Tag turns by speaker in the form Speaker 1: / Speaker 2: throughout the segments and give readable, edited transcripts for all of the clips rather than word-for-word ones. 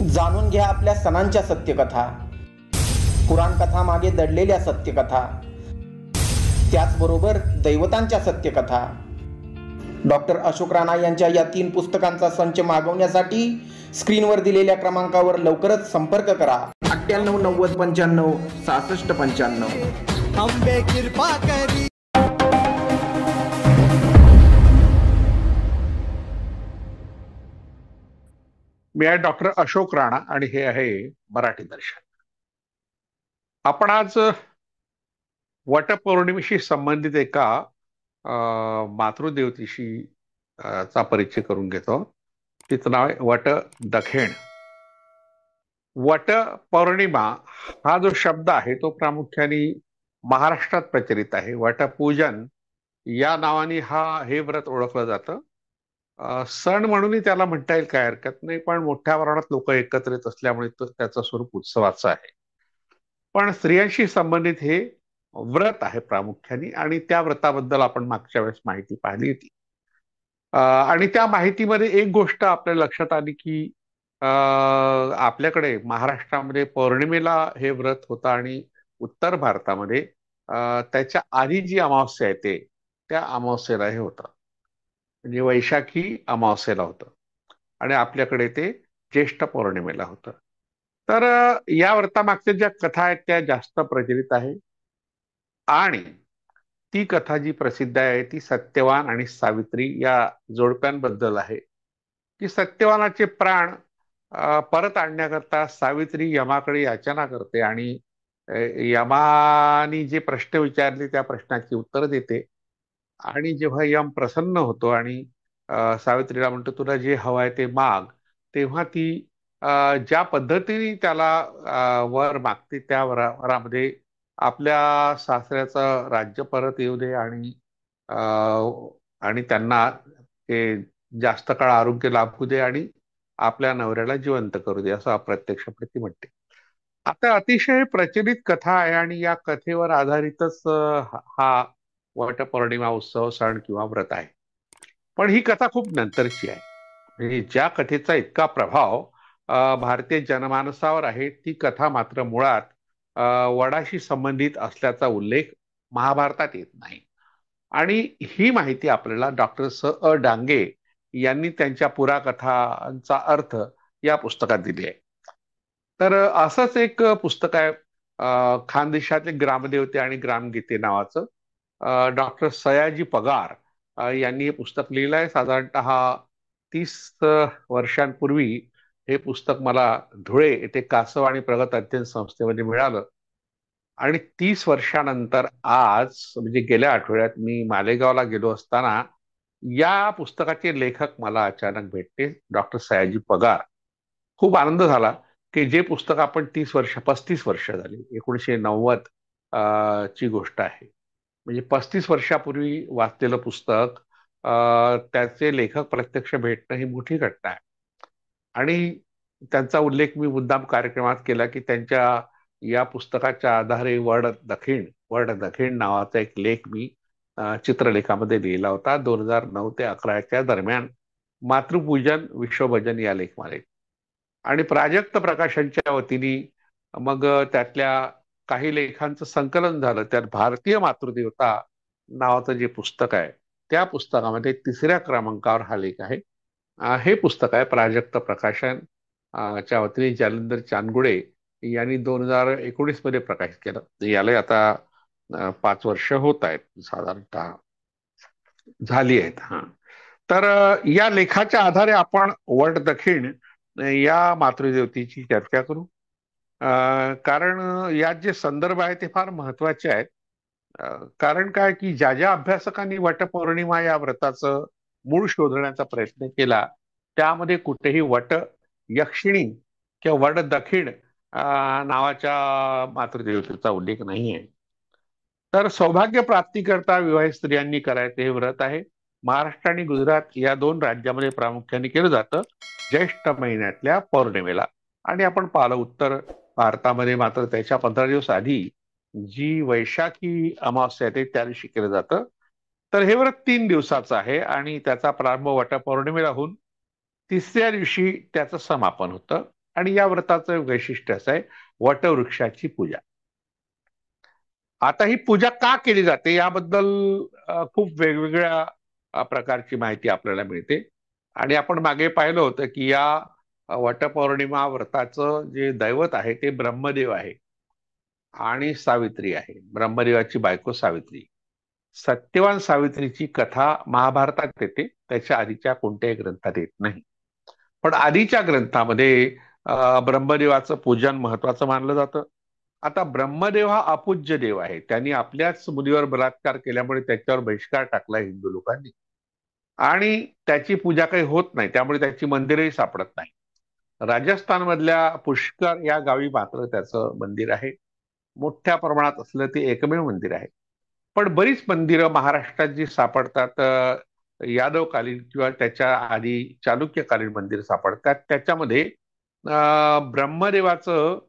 Speaker 1: जाणून घ्या आपल्या सणांच्या सत्यकथा, पुराण कथा मागे दडलेल्या सत्यकथा, त्याचबरोबर दैवतांच्या सत्यकथा. डॉक्टर अशोक राणा यांच्या या 3 पुस्तकांचा संच मागवण्यासाठी स्क्रीनवर दिलेल्या क्रमांकावर लवकरच संपर्क करा. 98 90 95 66 95.
Speaker 2: अंबे कृपा करी.
Speaker 3: मी आहे डॉक्टर अशोक राणा आणि हे आहे मराठी दर्शन. आपण आज वटपौर्णिमेशी संबंधित एका मातृदेवतेशी चा परिचय करून घेतो. तिचं नाव आहे वट दखेण. वट पौर्णिमा हा जो शब्द आहे तो प्रामुख्याने महाराष्ट्रात प्रचलित आहे. वटपूजन या नावाने हे व्रत ओळखलं जातं. सण म्हणूनही त्याला म्हणता येईल, काय हरकत नाही, पण मोठ्या प्रमाणात लोक एकत्रित असल्यामुळे त्याचं स्वरूप उत्सवाचं आहे. पण स्त्रियांशी संबंधित हे व्रत आहे प्रामुख्याने, आणि त्या व्रताबद्दल आपण मागच्या वेळेस माहिती पाहिली होती. आणि त्या माहितीमध्ये एक गोष्ट आपल्या लक्षात आली की आपल्याकडे महाराष्ट्रामध्ये पौर्णिमेला हे व्रत होतं आणि उत्तर भारतामध्ये त्याच्या आधी जी अमावस्या येते त्या अमावस्येला हे होतं, म्हणजे वैशाखी अमावस्येला होतं, आणि आपल्याकडे ते ज्येष्ठ पौर्णिमेला होतं. तर या व्रतामागच्या ज्या कथा आहेत त्या जास्त प्रचलित आहे, आणि ती कथा जी प्रसिद्ध आहे ती सत्यवान आणि सावित्री या जोडप्यांबद्दल आहे. की सत्यवानाचे प्राण परत आणण्याकरता सावित्री यमाकडे याचना करते, आणि यमानी जे प्रश्न विचारले त्या प्रश्नाची उत्तर देते, आणि जेव्हा यम प्रसन्न होतो आणि सावित्रीला म्हणतो तुला जे हवं आहे ते माग, तेव्हा ती ज्या पद्धतीने त्याला वर मागते त्या वरामध्ये आपल्या सासऱ्याचं राज्य परत येऊ दे, आणि त्यांना ते जास्त काळ आरोग्य लाभू दे, आणि आपल्या नवऱ्याला जिवंत करू दे, असं अप्रत्यक्षपणे ती म्हणते. आता अतिशय प्रचलित कथा आहे आणि या कथेवर आधारितच हा वटपौर्णिमा उत्सव सण किंवा व्रत आहे. पण ही कथा खूप नंतरची आहे. म्हणजे ज्या कथेचा इतका प्रभाव भारतीय जनमानसावर आहे ती कथा मात्र मुळात वडाशी संबंधित असल्याचा उल्लेख महाभारतात येत नाही. आणि ही माहिती आपल्याला डॉक्टर स.अ. डांगे यांनी त्यांच्या पुराकथांचा अर्थ या पुस्तकात दिली आहे. तर असंच एक पुस्तक आहे खानदेशातले ग्रामदेवते आणि ग्रामगीते नावाचं. डॉक्टर सयाजी पगार यांनी हे पुस्तक लिहिलं आहे. साधारणतः 30 वर्षांपूर्वी हे पुस्तक मला धुळे येथे कासव आणि प्रगत अध्ययन संस्थेमध्ये मिळालं, आणि 30 वर्षानंतर आज म्हणजे गेल्या आठवड्यात मी मालेगावला गेलो असताना या पुस्तकाचे लेखक मला अचानक भेटले, डॉक्टर सयाजी पगार. खूप आनंद झाला की जे पुस्तक आपण 35 वर्ष झाली, 1990 ची गोष्ट आहे, म्हणजे 35 वर्षापूर्वी वाचलेलं पुस्तक त्याचे लेखक प्रत्यक्ष भेटणं ही मोठी घटना आहे. आणि त्यांचा उल्लेख मी मुद्दाम कार्यक्रमात केला की त्यांच्या या पुस्तकाच्या आधारे वड दखिण नावाचा एक लेख मी चित्रलेखामध्ये लिहिला होता 2009 ते 11 दरम्यान, मातृपूजन विश्वभजन या लेखमालेत. आणि प्राजक्त प्रकाशनच्या वतीने मग त्यातल्या काही लेखांचं संकलन झालं. त्यात भारतीय मातृदेवता नावाचं जे पुस्तक आहे त्या पुस्तकामध्ये 3ऱ्या क्रमांकावर हा लेख आहे. हे पुस्तक आहे प्राजक्त प्रकाशन च्या वतीने जालंधर चांदगुडे यांनी 2019 मध्ये प्रकाशित केलं. याला आता 5 वर्ष होत आहेत साधारणतः झाली आहेत. तर या लेखाच्या आधारे आपण वड दखिण या मातृदेवतेची चर्चा करू, कारण यात जे संदर्भ आहे ते फार महत्वाचे आहेत. कारण काय की ज्या अभ्यासकांनी वटपौर्णिमा या व्रताचं मूळ शोधण्याचा प्रयत्न केला त्यामध्ये कुठेही वट यक्षिणी किंवा वड दखिण नावाच्या मातृदेवतेचा उल्लेख नाही आहे. तर सौभाग्य प्राप्तीकरता विवाहित स्त्रियांनी करायचे हे व्रत आहे. महाराष्ट्र आणि गुजरात या 2 राज्यामध्ये प्रामुख्याने केलं जातं ज्येष्ठ महिन्यातल्या पौर्णिमेला. आणि आपण पाहिलं उत्तर भारतामध्ये मात्र त्याच्या 15 दिवस आधी जी वैशाखी अमावस्या येते त्या दिवशी केलं जातं. तर हे व्रत 3 दिवसाचं आहे आणि त्याचा प्रारंभ वटपौर्णिमेला होऊन 3ऱ्या दिवशी त्याचं समापन होतं. आणि या व्रताचं वैशिष्ट्य असं आहे, वटवृक्षाची पूजा. आता ही पूजा का केली जाते याबद्दल खूप वेगवेगळ्या प्रकारची माहिती आपल्याला मिळते. आणि आपण मागे पाहिलं होतं की या वटपौर्णिमा व्रताचं जे दैवत आहे ते ब्रह्मदेव आहे आणि सावित्री आहे. ब्रह्मदेवाची बायको सावित्री. सत्यवान सावित्रीची कथा महाभारतात येते, त्याच्या आधीच्या कोणत्याही ग्रंथात येत नाही. पण आधीच्या ग्रंथामध्ये ब्रह्मदेवाचं पूजन महत्वाचं मानलं जातं. आता ब्रह्मदेव हा अपूज्य देव आहे. त्यांनी आपल्याच मुलीवर बलात्कार केल्यामुळे त्याच्यावर बहिष्कार टाकला हिंदू लोकांनी आणि त्याची पूजा काही होत नाही, त्यामुळे त्याची मंदिरही सापडत नाही. राजस्थानमधल्या पुष्कर या गावी मात्र त्याचं मंदिर आहे. मोठ्या प्रमाणात असलं ते एकमेव मंदिर आहे. पण बरीच मंदिरं महाराष्ट्रात जी सापडतात, यादवकालीन किंवा त्याच्या आधी चालुक्यकालीन मंदिर सापडतात, त्याच्यामध्ये ब्रह्मदेवाचं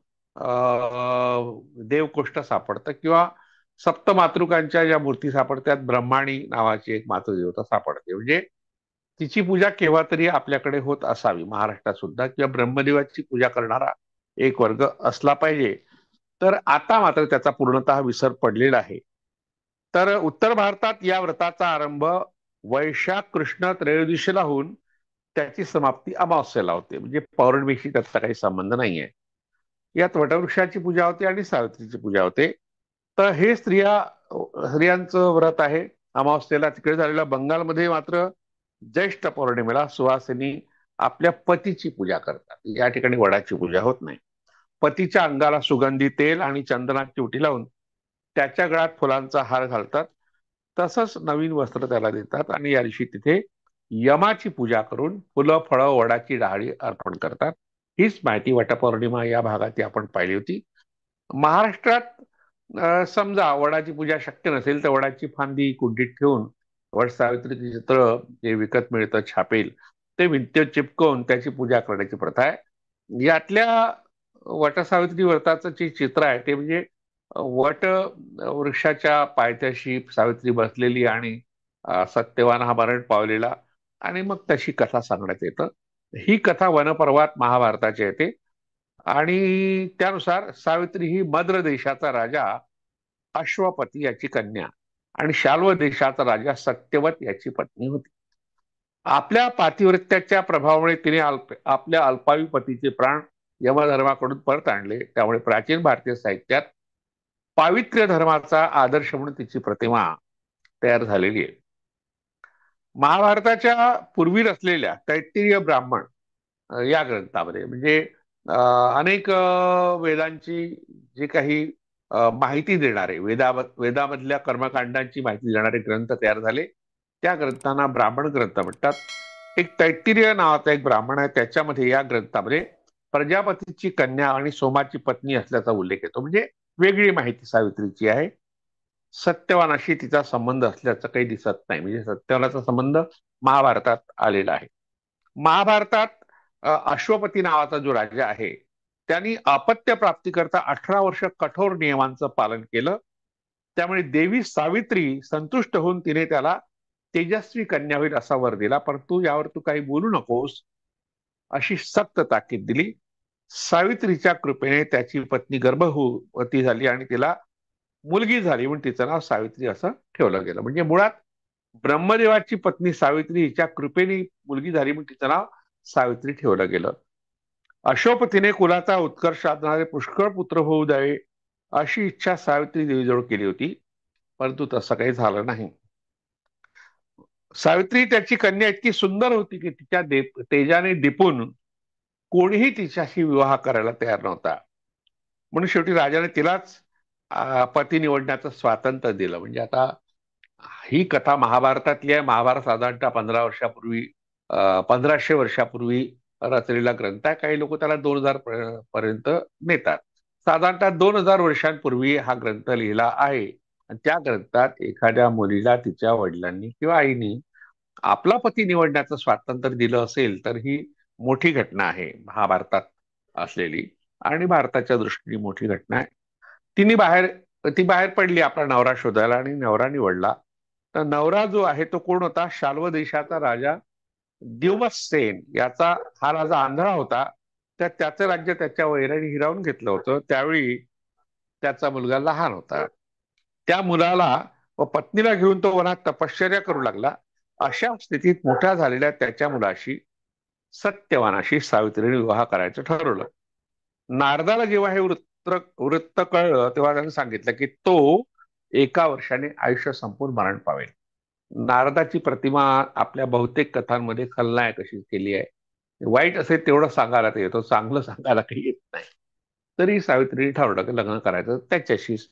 Speaker 3: देवकोष्ठ सापडतं किंवा सप्तमातृकांच्या ज्या मूर्ती सापडतात, ब्रह्माणी नावाची एक मातृदेवता सापडते. म्हणजे तिची पूजा केव्हा तरी आपल्याकडे होत असावी महाराष्ट्रात सुद्धा, किंवा ब्रह्मदेवाची पूजा करणारा एक वर्ग असला पाहिजे. तर आता मात्र त्याचा पूर्णतः विसर पडलेला आहे. तर उत्तर भारतात या व्रताचा आरंभ वैशाख कृष्ण त्रयोदशीला होऊन त्याची समाप्ती अमावस्येला होते. म्हणजे पौर्णिमेशी त्याचा काही संबंध नाहीये. यात वटवृक्षाची पूजा होते आणि सावित्रीची पूजा होते. तर हे स्त्रियांचं व्रत आहे. अमावस्येला तिकडे झालेल्या बंगालमध्ये मात्र ज्येष्ठ पौर्णिमेला सुवासिनी आपल्या पतीची पूजा करतात. या ठिकाणी वडाची पूजा होत नाही. पतीच्या अंगाला सुगंधी तेल आणि चंदनाची उटी लावून त्याच्या गळ्यात फुलांचा हार घालतात. तसंच नवीन वस्त्र त्याला देतात आणि या दिवशी तिथे यमाची पूजा करून फुलं फळं वडाची डहाळी अर्पण करतात. हीच माहिती वटपौर्णिमा या भागात आपण पाहिली होती. महाराष्ट्रात समजा वडाची पूजा शक्य नसेल तर वडाची फांदी कुंडीत ठेवून वट सावित्रीचे चित्र जे विकत मिळतं छापेल ते भिंतीवर चिपकवून त्याची पूजा करण्याची प्रथा आहे. यातल्या वटसावित्री व्रताचं जे चित्र आहे ते म्हणजे वट वृक्षाच्या पायथ्याशी सावित्री बसलेली आणि सत्यवान हा मरण पावलेला, आणि मग तशी कथा सांगण्यात येतं. ही कथा वनपर्वात महाभारताची येते आणि त्यानुसार सावित्री ही मद्र देशाचा राजा अश्वपती याची कन्या आणि शाल्व देशाचा राजा सत्यवत याची पत्नी होती. आपल्या पातिव्रत्याच्या प्रभावामुळे तिने आपल्या अल्पायू पतीचे प्राण यमधर्माकडून परत आणले. त्यामुळे प्राचीन भारतीय साहित्यात पावित्र्य धर्माचा आदर्श म्हणून तिची प्रतिमा तयार झालेली आहे. महाभारताच्या पूर्वी रचलेल्या तैत्तिरीय ब्राह्मण या ग्रंथामध्ये म्हणजे अनेक वेदांची जी काही माहिती देणारे वेदामधल्या कर्मकांडांची माहिती देणारे ग्रंथ तयार झाले. त्या ग्रंथांना ब्राह्मण ग्रंथ म्हणतात. एक तैत्तिरीय नावाचा एक ब्राह्मण आहे, त्याच्यामध्ये या ग्रंथामध्ये प्रजापतीची कन्या आणि सोमाची पत्नी असल्याचा उल्लेख येतो. म्हणजे वेगळी माहिती सावित्रीची आहे. सत्यवानाशी तिचा संबंध असल्याचं काही दिसत नाही. म्हणजे सत्यवानाचा संबंध महाभारतात आलेला आहे. महाभारतात अश्वपती नावाचा जो राजा आहे त्यांनी अपत्य प्राप्तीकरता 18 वर्ष कठोर नियमांचं पालन केलं. त्यामुळे देवी सावित्री संतुष्ट होऊन तिने त्याला तेजस्वी कन्या होईल असा वर दिला. परंतु यावर तू काही बोलू नकोस अशी सक्त ताकीद दिली. सावित्रीच्या कृपेने त्याची पत्नी गर्भवती झाली आणि तिला मुलगी झाली म्हणून तिचं नाव सावित्री असं ठेवलं गेलं. म्हणजे मुळात ब्रह्मदेवाची पत्नी सावित्री हिच्या कृपेने मुलगी झाली म्हणून तिचं नाव सावित्री ठेवलं गेलं. अशोपतीने कुलाचा उत्कर्ष साधणारे पुष्कळ पुत्र होऊ द्यावे अशी इच्छा सावित्री देवीजवळ केली होती, परंतु तसं काही झालं नाही. सावित्री त्याची कन्या इतकी सुंदर होती की तिच्या तेजाने दिपून कोणीही तिच्याशी विवाह करायला तयार नव्हता. म्हणून शेवटी राजाने तिलाच पती निवडण्याचं स्वातंत्र्य दिलं. म्हणजे आता ही कथा महाभारतातली आहे. महाभारत साधारणतः 1500 वर्षापूर्वी रचलेला ग्रंथ आहे. काही लोक त्याला 2000 पर्यंत नेतात. साधारणतः 2000 वर्षांपूर्वी हा ग्रंथ लिहिला आहे. आणि त्या ग्रंथात एखाद्या मुलीला तिच्या वडिलांनी किंवा आईनी आपला पती निवडण्याचं स्वातंत्र्य दिलं असेल तर ही मोठी घटना आहे महाभारतात असलेली, आणि भारताच्या दृष्टीने मोठी घटना आहे. ती बाहेर पडली आपला नवरा शोधायला आणि नवरा निवडला. तर नवरा जो आहे तो कोण होता? शाल्व देशाचा राजा दिवसेन याचा. हा राजा आंधळा होता तर त्याचं राज्य त्याच्या वैराने हिरावून घेतलं होतं. त्यावेळी त्याचा मुलगा लहान होता. त्या मुलाला व पत्नीला घेऊन तो वनात तपश्चर्या करू लागला. अशा स्थितीत मोठ्या झालेल्या त्याच्या मुलाशी, सत्यवानाशी सावित्रीने विवाह करायचं ठरवलं. नारदाला जेव्हा हे वृत्त कळलं तेव्हा त्याने सांगितलं की तो 1 वर्षाने आयुष्य संपून मरण पावेल. नारदाची प्रतिमा आपल्या बहुतेक कथांमध्ये खलनायक अशी केली आहे. वाईट असेल तेवढं सांगायला ते येतो, चांगलं सांगायला काही येत नाही. तरी सावित्रीने ठरवलं की लग्न करायचं त्याच्याशीच.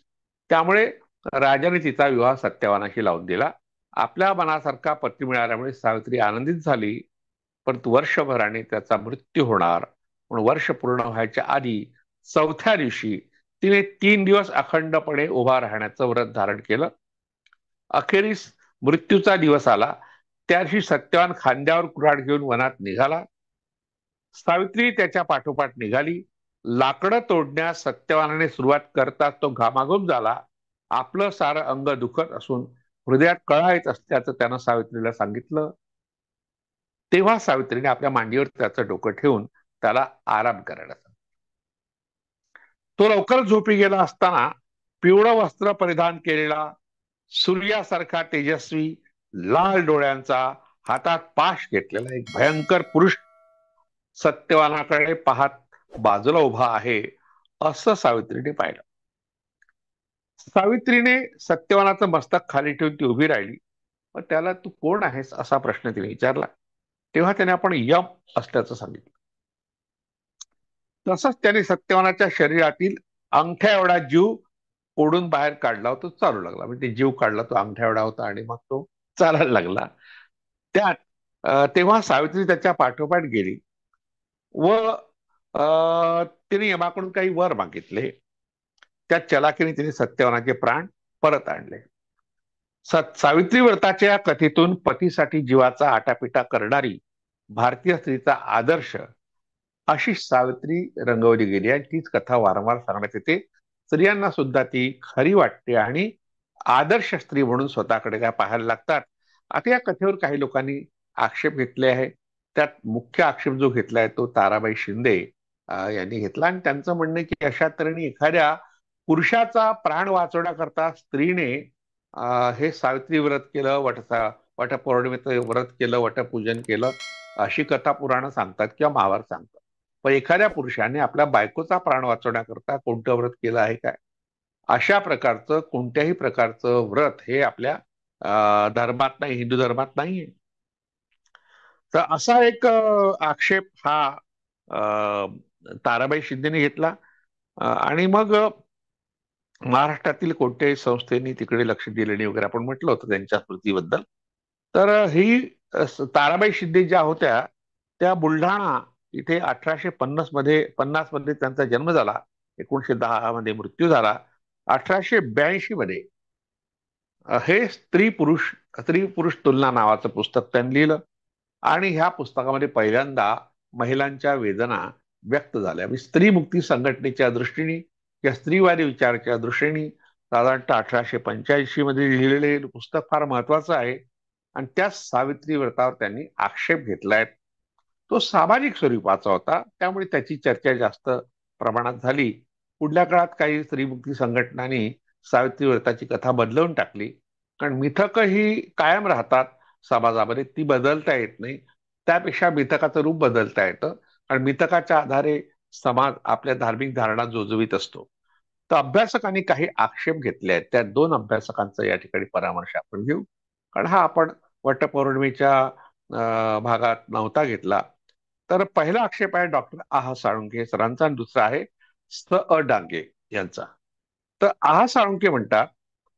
Speaker 3: त्यामुळे राजाने तिचा विवाह सत्यवानाशी लावून दिला. आपल्या मनासारखा पती मिळाल्यामुळे सावित्री आनंदित झाली. परंतु वर्षभराने त्याचा मृत्यू होणार म्हणून वर्ष पूर्ण व्हायच्या आधी 4थ्या दिवशी तिने 3 दिवस अखंडपणे उभा राहण्याचं व्रत धारण केलं. अखेरीस मृत्यूचा दिवस आला. त्या दिवशी सत्यवान खांद्यावर कुऱ्हाड घेऊन वनात निघाला. सावित्री त्याच्या पाठोपाठ निघाली. लाकडं तोडण्यास सत्यवानाने सुरुवात करता तो घामाघूम झाला. आपलं सारं अंग दुखत असून हृदयात कळा येत असल्याचं त्यानं सावित्रीला सांगितलं. तेव्हा सावित्रीने आपल्या मांडीवर त्याचं डोकं ठेवून त्याला आराम करायला सांगितलं. तो लवकर झोपी गेला असताना पिवळं वस्त्र परिधान केलेला, सूर्यासारखा तेजस्वी, लाल डोळ्यांचा, हातात पाश घेतलेला एक भयंकर पुरुष सत्यवानाकडे पाहत बाजूला उभा आहे असं सावित्रीने पाहिलं. सावित्रीने सत्यवानाचं मस्तक खाली ठेवून ती उभी राहिली. मग त्याला तू कोण आहेस असा प्रश्न तिने विचारला. तेव्हा त्याने आपण यम असल्याचं सांगितलं. तसंच त्याने सत्यवानाच्या शरीरातील अंगठ्या एवढा जीव ओढून बाहेर काढला. तो चालू लागला. म्हणजे जीव काढला, तो अंगठ्या एवढा होता आणि मग तो चालायला लागला. तेव्हा सावित्री त्याच्या पाठोपाठ गेली व तिने यमाकडून काही वर मागितले. त्या चलाखीने तिने सत्यवानाचे प्राण परत आणले. सावित्री व्रताच्या या कथेतून पतीसाठी जीवाचा आटापिटा करणारी भारतीय स्त्रीचा आदर्श अशी सावित्री रंगवली गेली आहे. तीच कथा वारंवार सांगण्यात येते. स्त्रियांना सुद्धा ती खरी वाटते आणि आदर्श स्त्री म्हणून स्वतःकडे त्या पाहायला लागतात. आता या कथेवर काही लोकांनी आक्षेप घेतले आहे. त्यात मुख्य आक्षेप जो घेतलाय तो ताराबाई शिंदे यांनी घेतला आणि त्यांचं म्हणणं की अशा तऱ्हेने एखाद्या पुरुषाचा प्राण वाचवण्याकरता स्त्रीने हे सावित्री व्रत केलं, वटपौर्णिमेचं व्रत केलं, वटपूजन केलं अशी कथा पुराणं सांगतात किंवा महाभारत सांगतात. पण एखाद्या पुरुषाने आपल्या बायकोचा प्राण वाचवण्याकरता कोणतं व्रत केलं आहे काय? अशा प्रकारचं कोणत्याही प्रकारचं व्रत हे आपल्या धर्मात नाही, हिंदू धर्मात नाहीये. तर असा एक आक्षेप हा ताराबाई शिंदेने घेतला आणि मग महाराष्ट्रातील कोणत्याही संस्थेने तिकडे लक्ष दिले नाही वगैरे आपण म्हटलं होतं त्यांच्या स्मृतीबद्दल. तर ही ताराबाई शिंदे ज्या होत्या त्या बुलढाणा इथे 1850 मध्ये त्यांचा जन्म झाला. 1910 मध्ये मृत्यू झाला. 1882 मध्ये हे स्त्री पुरुष तुलना नावाचं पुस्तक त्यांनी लिहिलं आणि ह्या पुस्तकामध्ये पहिल्यांदा महिलांच्या वेदना व्यक्त झाल्या. स्त्री मुक्ती संघटनेच्या दृष्टीने किंवा स्त्रीवादी विचाराच्या दृष्टीने साधारणतः 1885 मध्ये लिहिलेले पुस्तक फार महत्वाचं आहे आणि त्या सावित्री व्रतावर त्यांनी आक्षेप घेतलाय. तो सामाजिक स्वरूपाचा होता, त्यामुळे त्याची चर्चा जास्त प्रमाणात झाली. पुढल्या काळात काही स्त्रीमुक्ती संघटनांनी सावित्री व्रताची कथा बदलवून टाकली, कारण मिथक ही कायम राहतात समाजामध्ये, ती बदलता येत नाही. त्यापेक्षा मिथकाचं रूप बदलता येतं आणि मिथकाच्या आधारे समाज आपल्या धार्मिक धारणा जोजवीत असतो. तर अभ्यासकांनी काही आक्षेप घेतले आहेत. त्या 2 अभ्यासकांचा या ठिकाणी परामर्श आपण घेऊ, कारण हा आपण वटपौर्णिमेच्या भागात नव्हता घेतला. तर पहिला आक्षेप आहे डॉक्टर आह साळुंखे सरांचा आणि दुसरा आहे स अ डांगे यांचा. तर आह साळुंखे म्हणतात,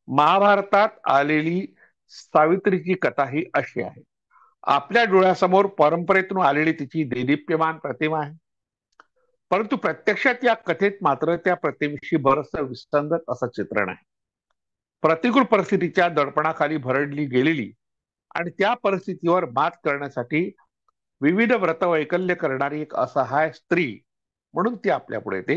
Speaker 3: महाभारतात आलेली सावित्रीची कथा ही अशी आहे. आपल्या डोळ्यासमोर परंपरेतून आलेली तिची देदीप्यमान प्रतिमा आहे, परंतु प्रत्यक्षात या कथेत मात्र त्या प्रतिमेशी बरंचसं विसंगत असं चित्रण आहे. प्रतिकूल परिस्थितीच्या दडपणाखाली भरडली गेलेली आणि त्या परिस्थितीवर मात करण्यासाठी विविध व्रतवैकल्य करणारी एक असहाय स्त्री म्हणून ती आपल्या पुढे येते.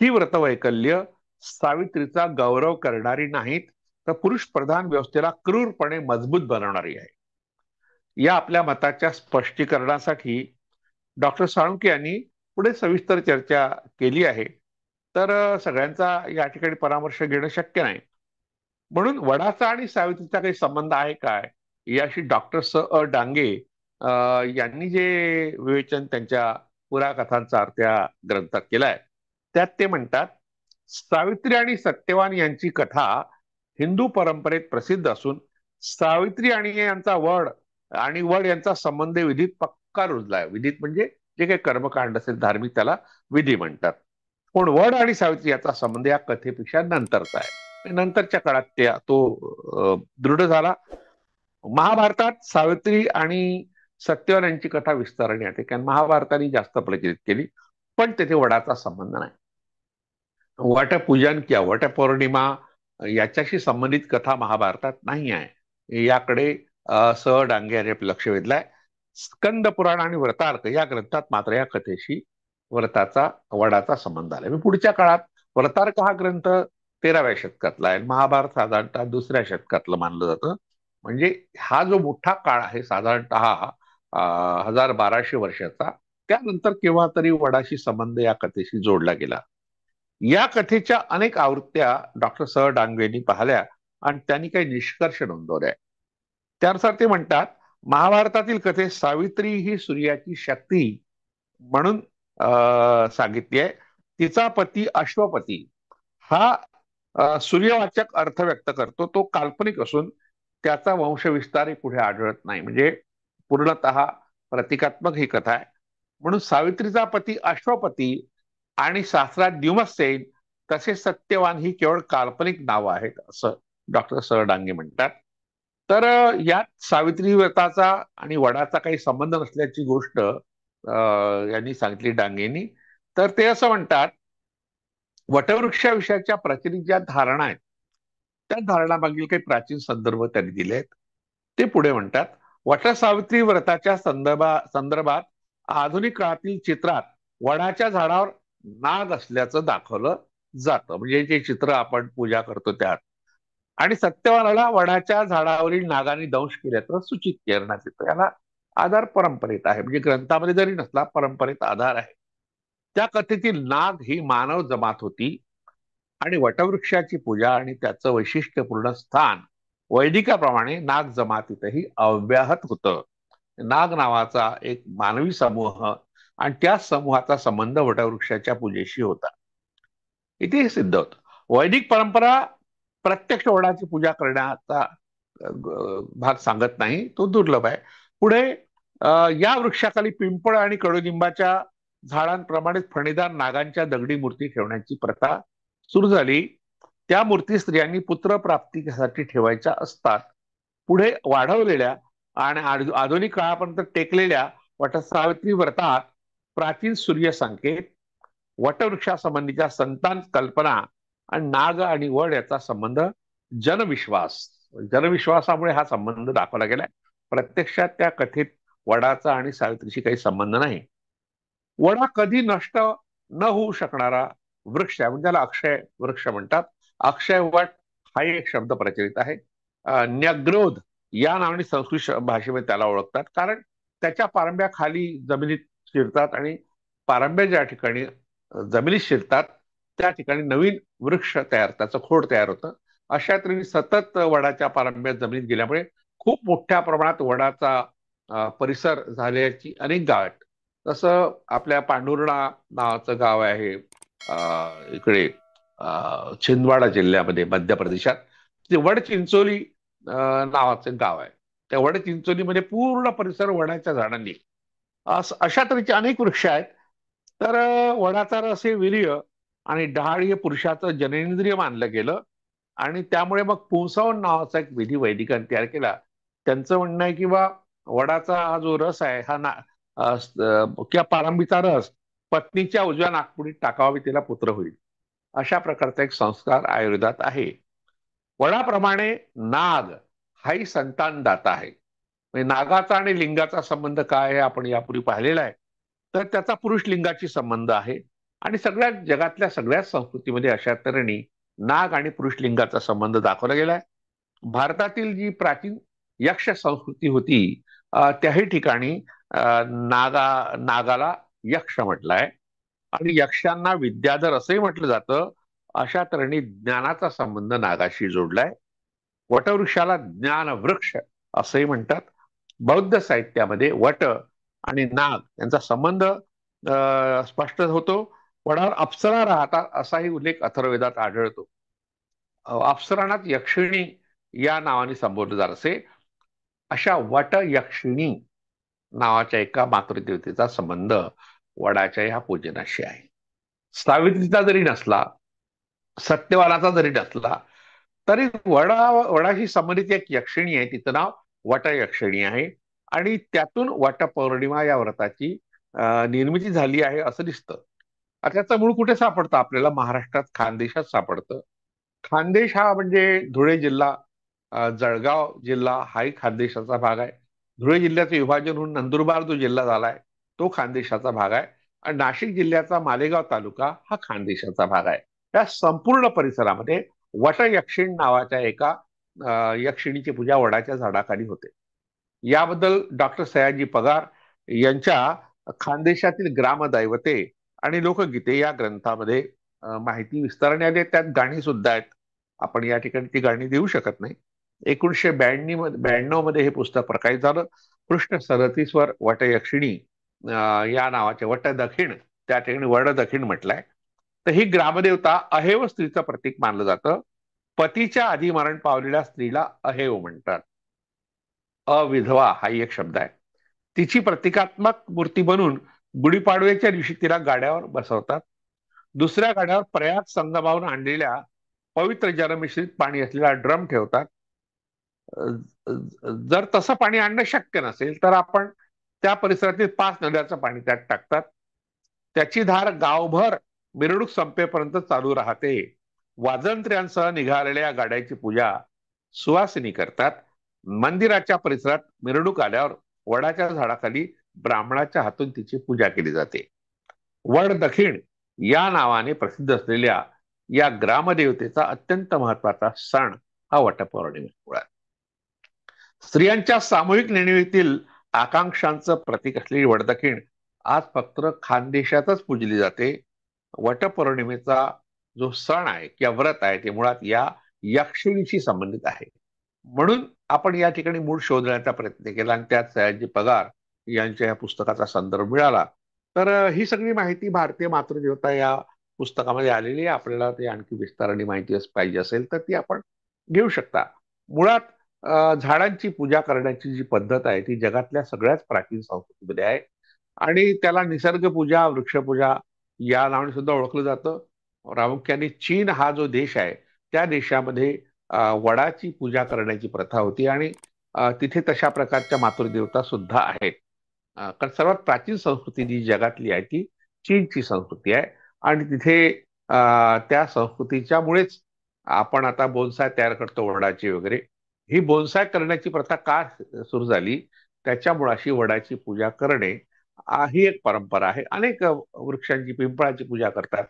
Speaker 3: ही व्रतवैकल्य सावित्रीचा गौरव करणारी नाहीत, तर पुरुष प्रधान व्यवस्थेला क्रूरपणे मजबूत बनवणारी आहे. या आपल्या मताच्या स्पष्टीकरणासाठी डॉक्टर साळुंखे यांनी पुढे सविस्तर चर्चा केली आहे. तर सगळ्यांचा या ठिकाणी परामर्श घेणं शक्य नाही. म्हणून वडाचा आणि सावित्रीचा काही संबंध आहे काय याशी डॉक्टर डांगे यांनी जे विवेचन त्यांच्या पुराकथांचा अर्थ या ग्रंथात केलाय, त्यात ते म्हणतात, सावित्री आणि सत्यवान यांची कथा हिंदू परंपरेत प्रसिद्ध असून सावित्री आणि यांचा वड यांचा संबंध विधीत पक्का रुजलाय. विधीत म्हणजे जे काही कर्मकांड असेल धार्मिक, त्याला विधी म्हणतात. पण वड आणि सावित्री याचा संबंध या कथेपेक्षा नंतरचा आहे. नंतरच्या काळात तो दृढ झाला. महाभारतात सावित्री आणि सत्यवान यांची कथा विस्तारण्यात येते, कारण महाभारताने जास्त प्रचलित केली, पण तेथे वडाचा संबंध नाही. वटपूजन किंवा वटपौर्णिमा याच्याशी संबंधित कथा महाभारतात नाही आहे. याकडे डांगे यांनी आपलं लक्ष वेधलंय. स्कंद पुराण आणि व्रतार्क या ग्रंथात मात्र या कथेशी वडाचा संबंध आला. मी पुढच्या काळात व्रतार्क हा ग्रंथ 13व्या शतकातला आहे, महाभारत साधारणतः 2ऱ्या शतकातलं मानलं जातं. म्हणजे हा जो मोठा काळ आहे साधारणतः 1200 वर्षाचा, त्यानंतर केव्हा तरी वडाशी संबंध या कथेशी जोडला गेला. या कथेच्या अनेक आवृत्त्या डॉक्टर डांगे यांनी पाहिल्या आणि त्यांनी काही निष्कर्ष नोंदवले. त्यानुसार ते म्हणतात, महाभारतातील कथेत सावित्री ही सूर्याची शक्ती म्हणून सांगितली आहे. तिचा पती अश्वपती हा सूर्यवाचक अर्थ व्यक्त करतो. तो काल्पनिक असून त्याचा वंशविस्तार कुठे आढळत नाही. म्हणजे पूर्णतः प्रतिकात्मक ही कथा आहे. म्हणून सावित्रीचा पती अश्वपती आणि सासरा द्युमत्सेन तसेच सत्यवान ही केवळ काल्पनिक नावं आहेत, असं डॉक्टर डांगे म्हणतात. तर यात सावित्री व्रताचा आणि वडाचा काही संबंध नसल्याची गोष्ट यांनी सांगितली डांगेंनी. तर ते असं म्हणतात, वटवृक्षाविषयाच्या प्रचलित ज्या धारणा आहेत त्या धारणामागील काही प्राचीन संदर्भ त्यांनी दिले आहेत. ते पुढे म्हणतात, वटसावित्री व्रताच्या संदर्भात आधुनिक काळातील चित्रात वडाच्या झाडावर नाग असल्याचं दाखवलं जातं. म्हणजे जे चित्र आपण पूजा करतो त्यात, आणि सत्यवानाला वडाच्या झाडावरील नागाने दंश केल्याचं सूचित करण्यात येतं. याला आधार परंपरेत आहे. म्हणजे ग्रंथामध्ये जरी नसला, परंपरेत आधार आहे. त्या कथेतील नाग ही मानव जमात होती आणि वटवृक्षाची पूजा आणि त्याचं वैशिष्ट्यपूर्ण स्थान वैदिकाप्रमाणे नाग जमातीतही अव्याहत होतं. नाग नावाचा एक मानवी समूह आणि त्या समूहाचा संबंध वटवृक्षाच्या पूजेशी होता. इथे हे सिद्ध होतं. वैदिक परंपरा प्रत्यक्ष वडाची पूजा करण्याचा भाग सांगत नाही, तो दुर्लभ आहे. पुढे या वृक्षाखाली पिंपळ आणि कडुलिंबाच्या झाडांप्रमाणे फणीदार नागांच्या दगडी मूर्ती ठेवण्याची प्रथा सुरू झाली. त्या मूर्ती स्त्रियांनी पुत्र प्राप्तीसाठी ठेवायच्या असतात. पुढे वाढवलेल्या आणि आधुनिक काळापर्यंत टेकलेल्या वटसावित्री व्रतात प्राचीन सूर्य संकेत, वटवृक्षासंबंधीच्या संतान कल्पना आणि नाग आणि वड याचा संबंध जनविश्वासामुळे हा संबंध दाखवला गेलाय. प्रत्यक्षात त्या कथेत वडाचा आणि सावित्रीशी काही संबंध नाही. वडा कधी नष्ट न होऊ शकणारा वृक्ष आहे, म्हणजे त्याला अक्षय वृक्ष म्हणतात. अक्षय वट हा एक शब्द प्रचलित आहे. न्यग्रोध या नावाने संस्कृत भाषेमध्ये त्याला ओळखतात, कारण त्याच्या पारंब्या खाली जमिनीत शिरतात आणि पारंब्या ज्या ठिकाणी जमिनीत शिरतात त्या ठिकाणी नवीन वृक्ष त्याचं खोड तयार होतं. अशा तऱ्हेने सतत वडाच्या पारंब्या जमिनीत गेल्यामुळे खूप मोठ्या प्रमाणात वडाचा परिसर झाल्याची अनेक गाव आहेत. तसं आपल्या पांडुर्णा नावाचं गाव आहे इकडे छिंदवाडा जिल्ह्यामध्ये मध्य प्रदेशात. ते वडचिंचोली नावाचं गाव आहे. त्या वडचिंचोलीमध्ये पूर्ण परिसर वडाच्या झाडांनी, अशा तऱ्हेचे अनेक वृक्ष आहेत. तर वडाचा रस हे वीर्य आणि डहाळ हे पुरुषाचं जननेंद्रिय मानलं गेलं आणि त्यामुळे मग पुंसवन नावाचा एक विधी वैदिकांनी तयार केला. त्यांचं म्हणणं आहे की बा वडाचा हा जो रस आहे हा किंवा पारंबीचा रस पत्नीच्या उजव्या नागपुडीत टाकावा, तिला पुत्र होईल, अशा प्रकारचा एक संस्कार आयुर्वेदात आहे. वडाप्रमाणे नाग हाही संतानदाता आहे. म्हणजे नागाचा आणि लिंगाचा संबंध काय आहे आपण यापूर्वी पाहिलेला आहे. तर त्याचा पुरुष लिंगाशी संबंध आहे आणि जगातल्या सगळ्याच संस्कृतीमध्ये अशा तऱ्हेने नाग आणि पुरुष लिंगाचा संबंध दाखवला गेलाय. भारतातील जी प्राचीन यक्ष संस्कृती होती त्याही ठिकाणी नागाला यक्ष म्हटलंय. आणि यक्षांना विद्याधर असंही म्हटलं जातं. अशा तऱ्हेने ज्ञानाचा संबंध नागाशी जोडलाय. वटवृक्षाला ज्ञान वृक्ष असंही म्हणतात. बौद्ध साहित्यामध्ये वट आणि नाग यांचा संबंध स्पष्ट होतो. वडावर अप्सरा राहतात असाही उल्लेख अथर्ववेदात आढळतो. अप्सरांना यक्षिणी या नावाने संबोधलं जात असे. अशा वट यक्षिणी नावाच्या एका मातृदेवतेचा संबंध वडाच्या या पूजनाशी आहे. सावित्रीचा जरी नसला, सत्यवानाचा जरी नसला, तरी वडाशी संबंधित एक यक्षिणी आहे, तिचं नाव वटयक्षिणी आहे. आणि त्यातून वटपौर्णिमा या व्रताची निर्मिती झाली आहे असं दिसतं. त्याचं मूळ कुठे सापडतं? आपल्याला महाराष्ट्रात खानदेशात सापडतं. खानदेश हा म्हणजे धुळे जिल्हा, जळगाव जिल्हा हाही खानदेशाचा भाग आहे. धुळे जिल्ह्याचं विभाजन होऊन नंदुरबार जो जिल्हा झालाय तो खानदेशाचा भाग आहे. आणि नाशिक जिल्ह्याचा मालेगाव तालुका हा खानदेशाचा भाग आहे. या संपूर्ण परिसरामध्ये वटयक्षिण नावाच्या एका यक्षिणीची पूजा वडाच्या झाडाखाली होते. याबद्दल डॉक्टर सयाजी पगार यांच्या खानदेशातील ग्रामदैवते आणि लोकगीते या ग्रंथामध्ये माहिती विस्ताराने आली. त्यात गाणी सुद्धा आहेत. आपण या ठिकाणी ती गाणी देऊ शकत नाही. 1992 मध्ये हे पुस्तक प्रकाशित झालं. पृष्ठ 37 वर वटयक्षिणी या नावाचे वट दखिण, त्या ठिकाणी वड दखिण म्हटलंय. तर ही ग्रामदेवता अहेव स्त्रीचं प्रतीक मानलं जातं. पतीच्या आधी मरण पावलेल्या स्त्रीला अहेव म्हणतात. अविधवा हा एक शब्द आहे. तिची प्रतिकात्मक मूर्ती बनवून गुढीपाडव्याच्या दिवशी तिला गाड्यावर बसवतात. दुसऱ्या गाड्यावर प्रयाग संगमावून आणलेल्या पवित्र जलमिश्रित पाणी असलेला ड्रम ठेवतात. जर तसं पाणी आणणं शक्य नसेल तर आपण त्या परिसरातील 5 नद्याचं पाणी त्यात टाकतात. त्याची धार गावभर मिरवणूक संपेपर्यंत चालू राहते. वाजंत्र्यांसह निघालेल्या गाड्याची पूजा सुवासिनी करतात. मंदिराच्या परिसरात मिरवणूक आल्यावर वडाच्या झाडाखाली ब्राह्मणाच्या हातून तिची पूजा केली जाते. वड दखिण या नावाने प्रसिद्ध असलेल्या या ग्रामदेवतेचा अत्यंत महत्वाचा सण हा वटपौर्णिमा. स्त्रियांच्या सामूहिक नेणिवेतील आकांक्षांचं प्रतीक असलेली वडदखिण आज फक्त खानदेशातच पूजली जाते. वटपौर्णिमेचा जो सण आहे किंवा व्रत आहे ते मुळात या यक्षिणीशी संबंधित आहे. म्हणून आपण या ठिकाणी मूळ शोधण्याचा प्रयत्न केला आणि त्यात सयाजी पगार यांच्या या पुस्तकाचा संदर्भ मिळाला. तर ही सगळी माहिती भारतीय मातृदेवता या पुस्तकामध्ये आलेली आहे. आपल्याला ते आणखी विस्ताराने माहिती पाहिजे असेल तर ती आपण घेऊ शकता. मुळात झाडांची पूजा करण्याची जी पद्धत आहे ती जगातल्या सगळ्याच प्राचीन संस्कृतीमध्ये आहे आणि त्याला निसर्ग पूजा, वृक्षपूजा या नावाने सुद्धा ओळखलं जातं. प्रामुख्याने चीन हा जो देश आहे त्या देशामध्ये वडाची पूजा करण्याची प्रथा होती आणि तिथे तशा प्रकारच्या मातृदेवता सुद्धा आहेत. कारण सर्वात प्राचीन संस्कृती जी जगातली आहे ती चीनची संस्कृती आहे आणि तिथे त्या संस्कृतीच्या मुळेच आपण आता बोनसाय तयार करतो वडाची वगैरे. ही बोनसाय करण्याची प्रथा का सुरू झाली? त्याच्या मुळाशी वडाची पूजा करणे ही एक परंपरा आहे. अनेक वृक्षांची, पिंपळाची पूजा करतात.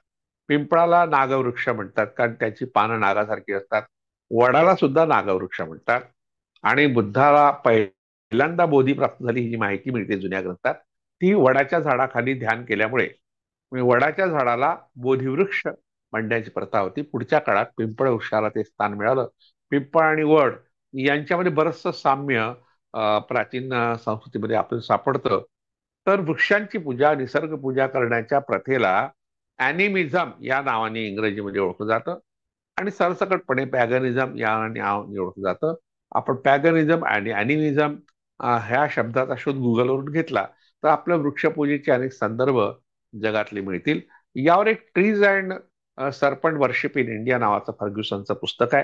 Speaker 3: पिंपळाला नागवृक्ष म्हणतात कारण त्याची पानं नागासारखी असतात. वडाला सुद्धा नागवृक्ष म्हणतात. आणि बुद्धाला पहिल्यांदा बोधी प्राप्त झाली ही जी माहिती मिळते जुन्या ग्रंथात ती वडाच्या झाडाखाली ध्यान केल्यामुळे वडाच्या झाडाला बोधिवृक्ष म्हणण्याची प्रथा होती. पुढच्या काळात पिंपळ वृक्षाला ते स्थान मिळालं. पिंपळ आणि वड यांच्यामध्ये बरचसं साम्य प्राचीन संस्कृतीमध्ये आपल्याला सापडतं. तर वृक्षांची पूजा, निसर्ग पूजा करण्याच्या प्रथेला ॲनिमिझम या नावाने इंग्रजीमध्ये ओळखलं जातं आणि सरसकटपणे पॅगनिझम या नावाने ओळखलं जातं. आपण पॅगनिझम आणि ॲनिमिझम ह्या शब्दाचा शोध गुगलवरून घेतला तर आपल्या वृक्षपूजेचे अनेक संदर्भ जगातले मिळतील. यावर एक trees and serpent worship in India नावाचं फर्ग्युसनचं पुस्तक आहे.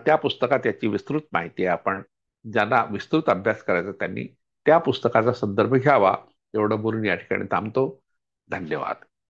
Speaker 3: त्या पुस्तकात याची विस्तृत माहिती आहे. आपण ज्यांना विस्तृत अभ्यास करायचा त्यांनी त्या पुस्तकाचा संदर्भ घ्यावा. एवढं बोलून या ठिकाणी थांबतो. धन्यवाद.